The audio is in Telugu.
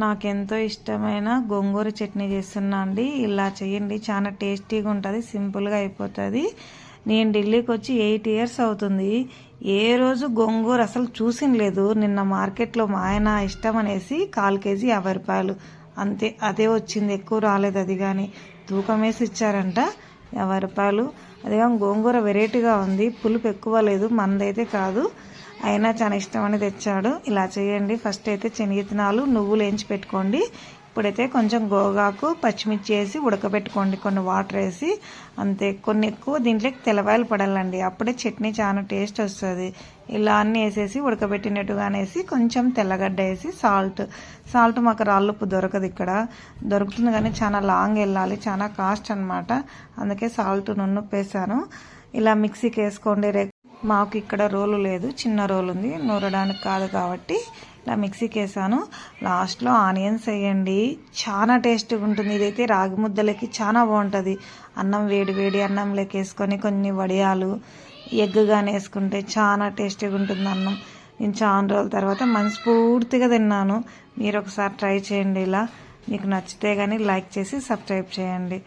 నాకెంతో ఇష్టమైన గోంగూర చట్నీ చేస్తున్నా అండి. ఇలా చేయండి, చాలా టేస్టీగా ఉంటుంది, సింపుల్గా అయిపోతుంది. నేను ఢిల్లీకి వచ్చి 8 ఇయర్స్ అవుతుంది. ఏ రోజు గోంగూర అసలు చూసిన లేదు. నిన్న మార్కెట్లో మా ఆయన ఇష్టం అనేసి 1/4 కేజీ 50 రూపాయలు అంతే, అదే వచ్చింది, ఎక్కువ రాలేదు. అది కానీ తూకం వేసి ఇచ్చారంట, 50 రూపాయలు. అది కానీ గోంగూర వెరైటీగా ఉంది, పులుపు ఎక్కువ లేదు, మందైతే కాదు. అయినా చాలా ఇష్టమని తెచ్చాడు. ఇలా చేయండి. ఫస్ట్ అయితే శనగిత్తనాలు నువ్వులు వేయించి పెట్టుకోండి. ఇప్పుడైతే కొంచెం గోగాకు పచ్చిమిర్చి వేసి ఉడకబెట్టుకోండి, కొన్ని వాటర్ వేసి అంతే. కొన్ని ఎక్కువ దీంట్లోకి తెల్లవాయలు పడాలండి, అప్పుడే చట్నీ చాలా టేస్ట్ వస్తుంది. ఇలా అన్నీ వేసేసి ఉడకబెట్టినట్టుగానే వేసి కొంచెం తెల్లగడ్డ వేసి సాల్ట్ మాకు రాళ్ళుప్పు దొరకదు, ఇక్కడ దొరుకుతుంది కానీ చాలా లాంగ్ వెళ్ళాలి, చాలా కాస్ట్ అనమాట. అందుకే సాల్ట్ నున్నుప్పు వేసాను. ఇలా మిక్సీకి వేసుకోండి. మాకు ఇక్కడ రోలు లేదు, చిన్న రోలు ఉంది, నూరడానికి కాదు కాబట్టి ఇలా మిక్సీకి వేసాను. లాస్ట్లో ఆనియన్స్ వేయండి, చాలా టేస్ట్గా ఉంటుంది. ఇదైతే రాగి ముద్దలకి చాలా బాగుంటుంది. అన్నం వేడి అన్నంలోకి వేసుకొని కొన్ని వడియాలు ఎగ్ కానీ వేసుకుంటే చాలా టేస్టీగా ఉంటుంది అన్నం. నేను చాలా రోజుల తర్వాత మనస్ఫూర్తిగా తిన్నాను. మీరు ఒకసారి ట్రై చేయండి ఇలా. మీకు నచ్చితే కానీ లైక్ చేసి సబ్స్క్రైబ్ చేయండి.